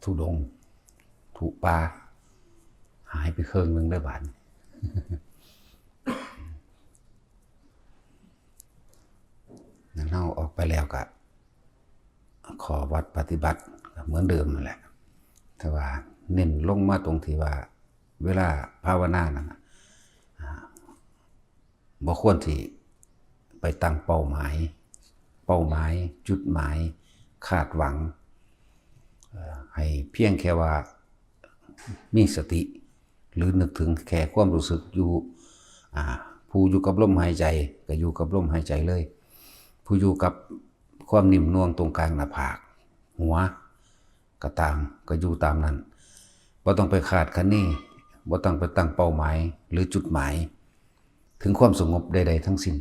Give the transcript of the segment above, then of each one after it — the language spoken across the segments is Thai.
ทุดงถูกปลาหายไปเครื่องนึงได้บาดนั่นเอาออกไปแล้วก็ขอวัดปฏิบัติเหมือนเดิมนั่นแหละแต่ว่าเน้นลงมาตรงที่ว่าเวลาภาวนานั่นบ่ควรที่ไปตั้งเป้าหมายจุดหมายคาดหวังให้เพียงแค่ว่ามีสติหรือนึกถึงแค่ความรู้สึกอยู่ผู้อยู่กับลมหายใจก็อยู่กับลมหายใจเลยผู้อยู่กับความนิ่มนวลตรงกลางหน้าผากหัวก็ตามก็อยู่ตามนั้นบ่ต้องไปคาดคะเนบ่ต้องไปตั้งเป้าหมายหรือจุดหมายถึงความสงบใดๆทั้งสิ้น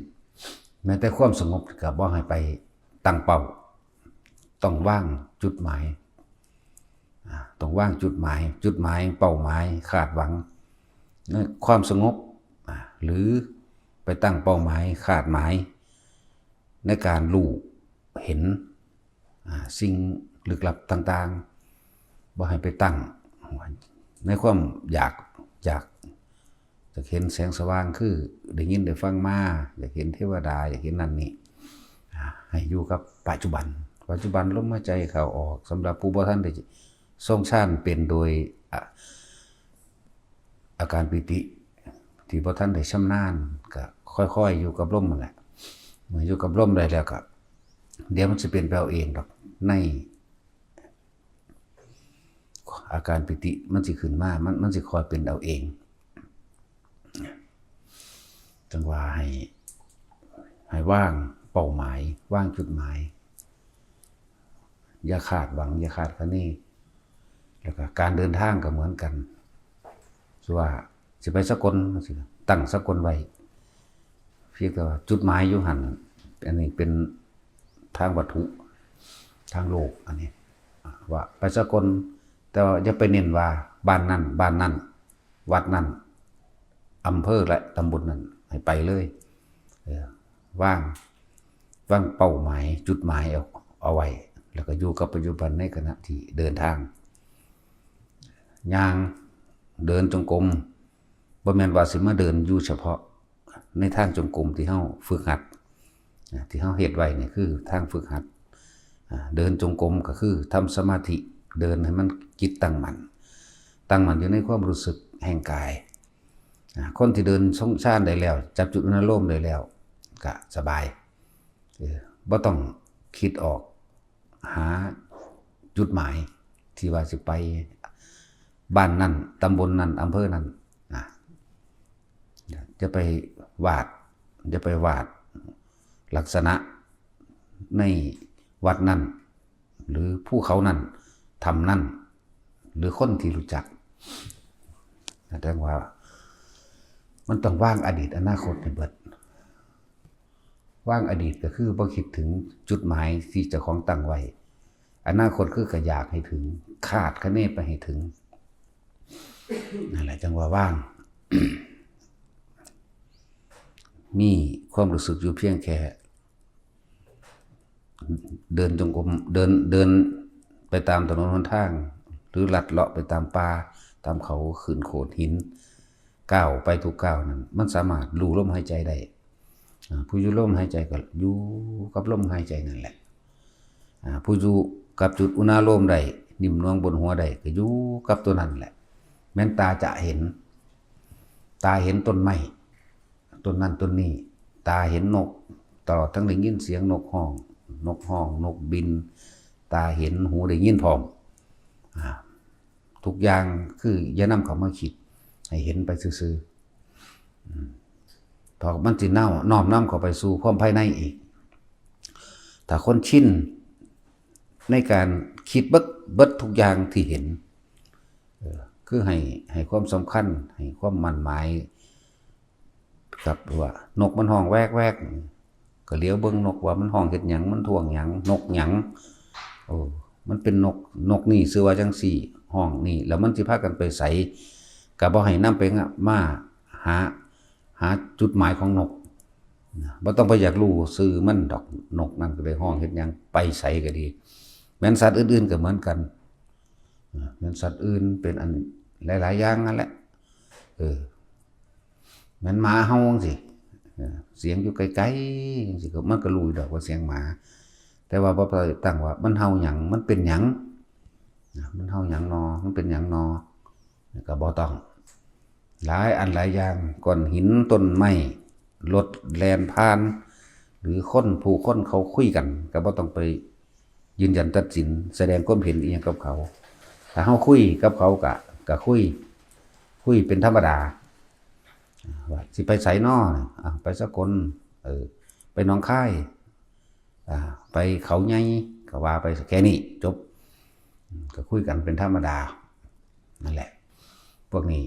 แม้แต่ความสงบก็บ่ให้ไปตั้งเป้าต้องว่างจุดหมายต้องว่างจุดหมายเป้าหมายคาดหวังความสงบหรือไปตั้งเป้าหมายคาดหมายในการรู้เห็นสิ่งลึกลับต่างๆบ่ให้ไปตั้งในความอยากจะเห็นแสงสว่างคือได้ยินได้ฟังมาอยากเห็นเทวดาอยากเห็นนั่นนี่ให้อยู่กับปัจจุบันลมหายใจเข้าออกสำหรับผู้บ่ทันได้ทรงฌานเป็นโดยอาการปิติที่บ่ทันได้ชำนาญก็ค่อยๆอยู่กับลมนั่นแหละเมื่ออยู่กับลมได้แล้วก็เดี๋ยวมันจะเป็นไปเอาเองดอกในอาการปิติมันสิขึ้นมามันสิคอยเป็นเอาเองจังว่าให้ว่างเป้าหมายว่างจุดหมายอย่าคาดหวังอย่าคาดคะเนแล้วก็การเดินทางก็เหมือนกันว่าสิไปสกลตั้งสกลไว้เพียงแต่ว่าจุดหมายอยู่หันอันนี้เป็นทางวัตถุทางโลกอันนี้ว่าไปสกลแต่ว่าอย่าไปเน้นว่าบ้านนั้นวัดนั้นอำเภอและตำบลนั้นให้ไปเลยว่างเป้าหมายจุดหมายเอาไว้แล้วก็อยู่กับปัจจุบันในขณะที่เดินทางย่างเดินจงกรมบ่แม่นว่าสิมาเดินอยู่เฉพาะในทางจงกรมที่เฮาฝึกหัดที่เฮาเฮ็ดไว้นี่คือทางฝึกหัดเดินจงกรมก็คือทำสมาธิเดินให้มันจิตตั้งมั่นอยู่ในความรู้สึกแห่งกายคนที่เดินทรงฌานได้แล้วจับจุดอารมณ์ได้แล้วก็สบายบ่ต้องคิดออกหาจุดหมายที่ว่าสิไปบ้านนั้นตำบลนั้นอำเภอนั้นจะไปวาดลักษณะในวัดนั้นหรือภูเขานั้นทำนั่นหรือคนที่รู้จักแสดงว่ามันต้องว่างอดีตอนาคตในเบิดว่างอดีตก็คือบ่คิดถึงจุดหมายที่เจ้าของตั้งไว้อนาคตคือก็อยากให้ถึงคาดคะเนไปให้ถึงนั่นแหละจังว่าว่าง มีความรู้สึกอยู่เพียงแค่เดินจงกรมเดินไปตามถนนหนทางหรือลัดเลาะไปตามป่าตามเขาขึ้นโขดหินก้าวไปทุกก้าวนั้นมันสามารถรู้ลมหายใจได้ผู้อยู่ลมหายใจก็อยู่กับลมหายใจนั่นแหละผู้อยู่กับจุดอุณาโลมได้นิ่มนวลบนหัวได้ก็อยู่กับตัวนั้นแหละแม้นตาจะเห็นต้นไม้ต้นนั้นต้นนี้ตาเห็นนกตลอดทั้งได้ยินเสียงนกห้องนกบินตาเห็นหูได้ยินพร้อมทุกอย่างคืออย่านำเข้ามาคิดให้เห็นไปซื่อๆพอมันสิน้อมนำเข้าไปสู่ความภายในอีกถ้าคนชินในการคิดเบิดทุกอย่างที่เห็นคือให้ความสำคัญให้ความมั่นหมายกับว่านกมันห้องแวกก็เลี้ยวเบิ่งนกว่ามันห้องเฮ็ดหยังมันท่วงหยังนกหยังมันเป็นนกนี่ชื่อว่าจังซี่ห้องนี่แล้วมันสิพากันไปไสก็บ่ให้นำไปมาหาจุดหมายของนกบ่ต้องไปอยากรู้ชื่อมันดอกนกนั่นก็ได้ห้องเฮ็ดหยังไปไสก็ดีแม้นสัตว์อื่นๆก็เหมือนกัน เหมือนสัตว์อื่นเป็นอันหลายๆอย่างนั่นแหละเหมือนหมาเฮาสิเสียงอยู่ไกลๆสิก็มันก็รู้ดอกว่าเสียงหมาแต่ว่าพอไปตั้งว่ามันเฮาหยังมันเป็นหยังมันเฮาหยังนอมันเป็นหยังนอก็บ่ต้องหลายอันหลายอย่างก้อนหินต้นไม้รถแล่นผ่านหรือผู้คนเขาคุยกันก็บ่ต้องไปยืนยันตัดสินแสดงความเห็นอีหยังกับเขาถ้าเฮาคุยกับเขาก็คุยเป็นธรรมดาว่าสิไปไสน้อไปสกลไปหนองคายไปเขาใหญ่ก็ว่าไปแค่นี้จบก็คุยกันเป็นธรรมดานั่นแหละพวกนี้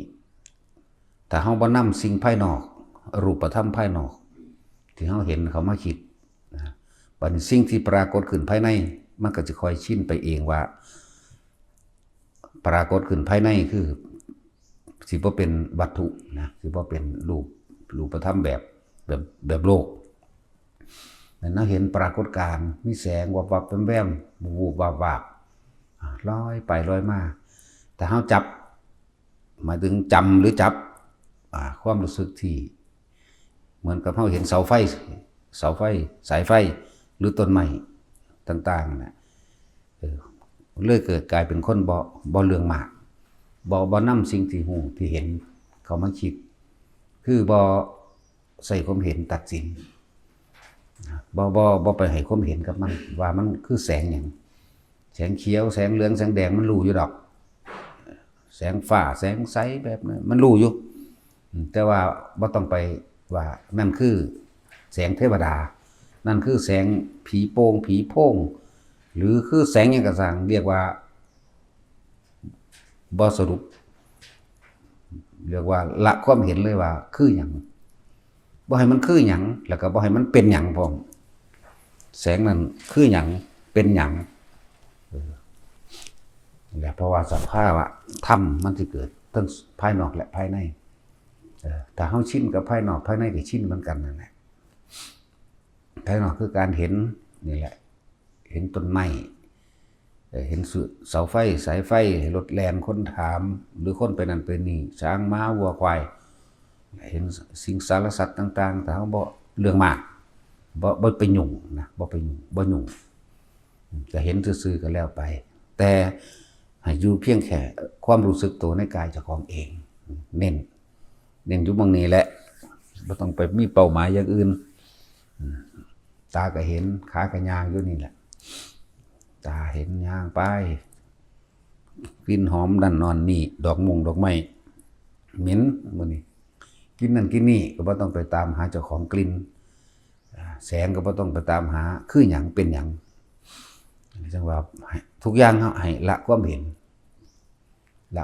ถ้าเฮาบ่นำสิ่งภายนอกรูปธรรมภายนอกที่เฮาเห็นเขามาคิดบัดนี้สิ่งที่ปรากฏขึ้นภายในมันก็จะค่อยชินไปเองว่าปรากฏขึ้นภายในคือสิบ่เป็นวัตถุนะสิบ่เป็นรูปธรรมแบบโลกนั่นเราเห็นปรากฏการณ์มีแสงวับวับแวมๆวูบวับวับลอยไปลอยมาแต่เฮาจับหมายถึงจำหรือจับความรู้สึกที่เหมือนกับเฮาเห็นเสาไฟสายไฟหรือต้นไม้ต่างๆนะเลยเกิดกลายเป็นคนบ่เรื่องมากบ่นำสิ่งที่หูที่เห็นเขามาคิดคือบ่ใส่ความเห็นตัดสินบ่ไปให้ความเห็นกับมันว่ามันคือแสงหยังแสงเขียวแสงเหลืองแสงแดงมันรู้อยู่ดอกแสงฟ้าแสงใสแบบนั้นมันรู้อยู่แต่ว่าบ่ต้องไปว่านั่นคือแสงเทวดานั่นคือแสงผีโป่งผีโพงหรือคือแสงหยังก็สั่งเรียกว่าบ่สรุปเรียกว่าละความเห็นเลยว่าคือหยังบ่ให้มันคือหยังแล้วก็บ่ให้มันเป็นหยังพร้อมแสงนั้นคือหยังเป็นหยังและเพราะว่าสภาวะธรรมมันสิเกิดทั้งภายนอกและภายในถ้าเฮาชินกับภายนอกภายในก็ชินเหมือนกันนั่นแหละภายนอกคือการเห็นนี่แหละเห็นต้นไม้เห็นเสาไฟสายไฟรถแล่นคนถามหรือคนไปนั่นไปนี่ช้างม้าวัวควายเห็นสิ่งสารสัตว์ต่างๆแต่เฮาบ่เรื่องมากบ่ไปยุ่งนะบ่ไปยุ่งบ่ยุ่งจะเห็นซื่อๆก็แล้วไปแต่ให้อยู่เพียงแค่ความรู้สึกตัวในกายเจ้าของเองเน้นอยู่บางนี้แหละบ่ต้องไปมีเป้าหมายอย่างอื่นตาก็เห็นขาก็ย่างอยู่นี่แหละตาเห็นย่างไปกลิ่นหอมดันนอนนี่ดอกไม้เหม็นมื้อนี้กินนั่นกินนี่ก็บ่ต้องไปตามหาเจ้าของกลิ่นแสงก็บ่ต้องไปตามหาคือหยังเป็นหยังจังว่าทุกอย่างเฮาให้ละความเห็นล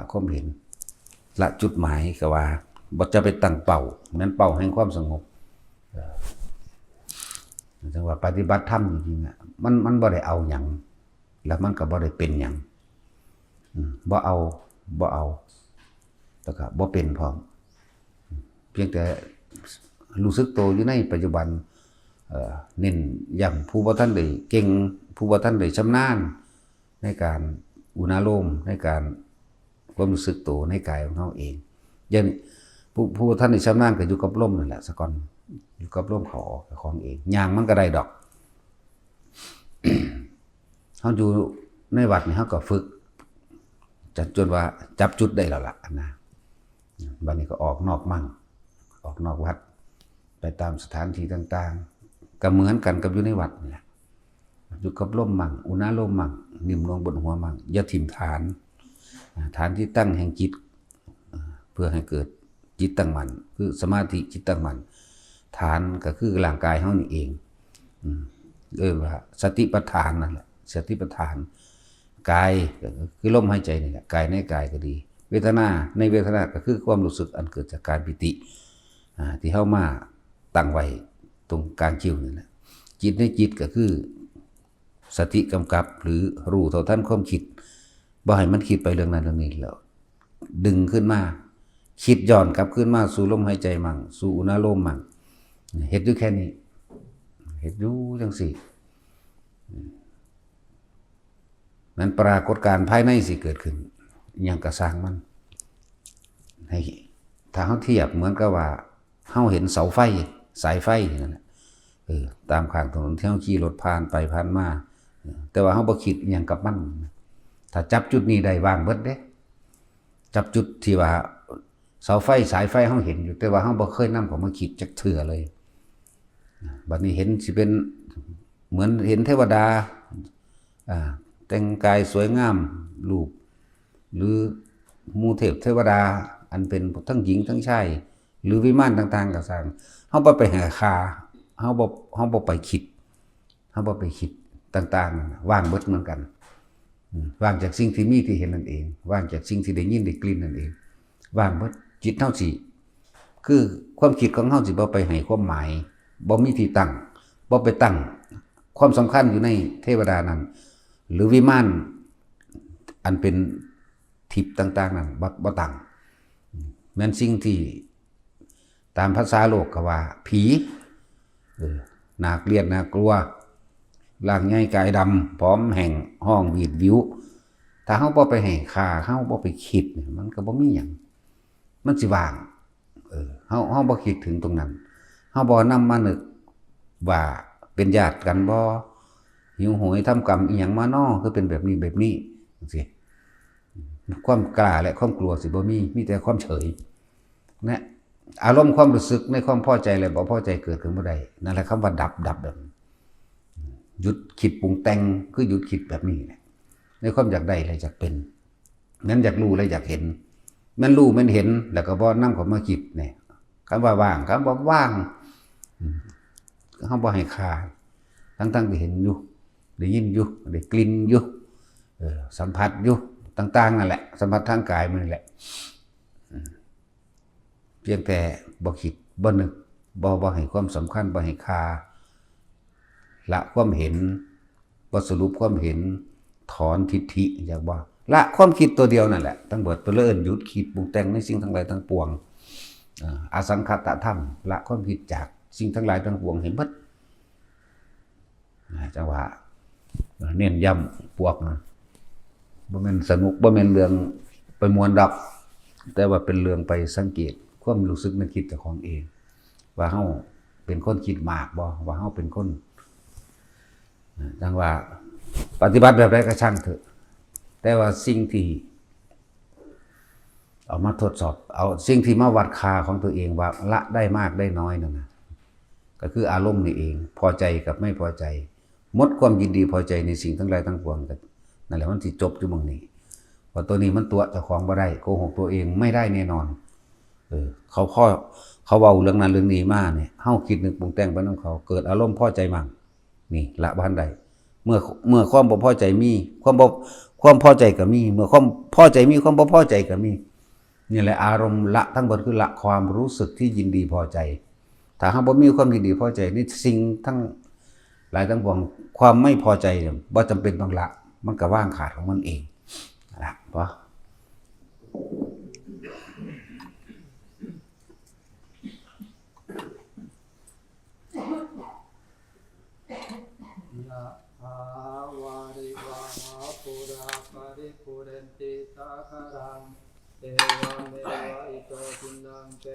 ะจุดหมายก็ว่าบ่จะไปตั้งเป้าแม่นเป้าแห่งความสงบจังว่าปฏิบัติธรรมจริงๆมันบ่ได้เอาหยังแล้วมันก็บ่ได้เป็นหยังบ่เอาแล้วก็บ่เป็นพร้อมเพียงแต่รู้สึกตัวอยู่ในปัจจุบันเน้นย้ำผู้บ่ทันได้เก่งผู้บ่ทันได้ชำนาญในการอุณาโลมในการความรู้สึกตัวในกายของเฮาเองอย่างผู้ท่านได้ชำนาญก็อยู่กับลมนั่นแหละซะก่อนอยู่กับลมเขาออกของเองย่างมันก็ได้ดอก เฮาอยู่ในวัดนี่เฮาก็ฝึกจนว่าจับจุดได้แล้วล่ะนะบัดนี้ก็ออกนอกมั่งออกนอกวัดไปตามสถานที่ต่างๆก็เหมือนกันกับอยู่ในวัดนี่แหละอยู่กับลมมั่งอุณาโลมมั่งนิ่มลงบนหัวมั่งอย่าถิ่มฐานที่ตั้งแห่งจิตเพื่อให้เกิดจิตตั้งมั่นคือสมาธิจิตตั้งมั่นฐานก็คือร่างกายเฮานี่เองว่าสติปัฏฐานนั่นแหละสติปัฏฐานกายคือลมหายใจนี่แหละกายในกายก็ดีเวทนาในเวทนาก็คือความรู้สึกอันเกิดจากการปิติที่เฮามาตั้งไว้ตรงกลางคิ้วนี่แหละจิตในจิตก็คือสติกำกับหรือรู้เท่าทันความคิดบ่ให้มันคิดไปเรื่องนั้นเรื่องนี้แล้วดึงขึ้นมาคิดย้อนกลับขึ้นมาสู่ลมหายใจมั่งสู่อุณาโลมมั่งเฮ็ดอยู่แค่นี้เฮ็ดอยู่จังซี่นั้นปรากฏการณ์ภายในสิเกิดขึ้น อิหยังก็สร้างมันให้ถ้าเฮาเทียบเหมือนกับว่าเฮาเห็นเสาไฟสายไฟนั่นแหละตามข้างถนนที่เฮาขี่รถผ่านไปผ่านมาแต่ว่าเฮาบ่คิดอิหยังกับมันถ้าจับจุดนี้ได้วางเบิดเด้จับจุดที่ว่าเสาไฟสายไฟเฮาเห็นอยู่แต่ว่าเฮาบ่เคยนำเข้ามาคิดจักเทื่อเลยบัดนี้เห็นสิเป็นเหมือนเห็นเทวดาแต่งกายสวยงามรูปหรือหมู่เทพเทวดาอันเป็นทั้งหญิงทั้งชายหรือวิมานต่างๆก็สร้างเฮาบ่ไปหาค่าเฮาบ่ไปคิดเฮาบ่ไปคิดต่างๆว่างเบิดเหมือนกันว่างจากสิ่งที่มีที่เห็นนั่นเองว่างจากสิ่งที่ได้ยินได้กลิ่นนั่นเองว่างเบิดจิตเฮาสิคือความคิดของเฮาสิบ่ไปให้ความหมายบ่มีที่ตั้งบ่ไปตั้งความสำคัญอยู่ในเทวดานั้นหรือวิมานอันเป็นทิพย์ต่างๆนั้นบ่ตั้งแม้นสิ่งที่ตามภาษาโลกก็ว่าผีน่าเกลียดน่ากลัวร่างใหญ่กายดำผอมแห้งห้องวีดวิวถ้าเฮาบ่ไปให้ค่าเฮาบ่ไปคิดมันก็บ่มีหยังมันสิว่างเฮาบ่คิดถึงตรงนั้นเฮาบ่นำมานึกว่าเป็นญาติกันบ่หิวโหยทำกรรมอีหยังมาน้อคือเป็นแบบนี้จังซี่ความกล้าและความกลัวสิบ่มีแต่ความเฉยนะอารมณ์ความรู้สึกในความพอใจและบ่พอใจเกิดขึ้นบ่ได้นั่นแหละคำว่าดับแบบหยุดคิดปรุงแต่งคือหยุดคิดแบบนี้แหละในความอยากได้และอยากเป็นนั้นอยากรู้และอยากเห็นมันรู้มันเห็นแล้วก็บ่นำเข้ามาคิดนี่คำว่าว่างคำว่าว่างเฮาบ่ให้ค่าทั้งที่เห็นอยู่ได้ยินอยู่ได้กลิ่นอยู่สัมผัสอยู่ต่างๆนั่นแหละสัมผัสทางกายมันนี่แหละเพียงแต่บ่คิดบ่นึกบ่ให้ความสำคัญบ่ให้ค่าละความเห็นบ่สรุปความเห็นถอนทิฏฐิอยากบ่ละความคิดตัวเดียวนั่นแหละทั้งเบิดตัวเลิ่นหยุดคิดปรุงแต่งในสิ่งทั้งหลายทั้งปวงอสังขตธรรมละความคิดจากสิ่งทั้งหลายทั้งปวงให้หมดจังว่าเน้นย้ำพวกนะบ่แม่นสนุกบ่แม่นเรื่องไปมวนดอกแต่ว่าเป็นเรื่องไปสังเกตความรู้สึกนึกคิดเจ้าของเองว่าเฮาเป็นคนคิดมากบ่ว่าเฮาเป็นคนจังว่าปฏิบัติแบบใดก็ช่างเถอะแต่ว่าสิ่งที่เอามาทดสอบเอาสิ่งที่มาวัดค่าของตัวเองว่าละได้มากได้น้อยนั่นนะก็คืออารมณ์นี่เองพอใจกับไม่พอใจหมดความยินดีพอใจในสิ่งทั้งหลายทั้งปวงนั่นแหละมันสิจบอยู่ตรงนี้ว่าตัวนี้มันตัวเจ้าของบ่ได้โกหกตัวเองไม่ได้แน่นอนเขาเว้าเรื่องนั้นเรื่องนี้มาเนี่ยเฮาคิดนึกปรุงแต่งไปนำเขาเกิดอารมณ์พอใจมั่งนี่ละบ่ทันใดเมื่อความบ่พอใจมีความพอใจก็มีเมื่อความพอใจมีความบ่พอใจก็มีนี่แหละอารมณ์ละทั้งหมดคือละความรู้สึกที่ยินดีพอใจถ้าหากบ่มีความยินดีพอใจนี่สิ่งทั้งหลายทั้งปวงความไม่พอใจบ่จำเป็นต้องละมันก็ว่างขาดของมันเองนะเพราะยะถาวาริวหาปุราปาริปุเรนติสาคารังเอวเมวะอิโตทินังเป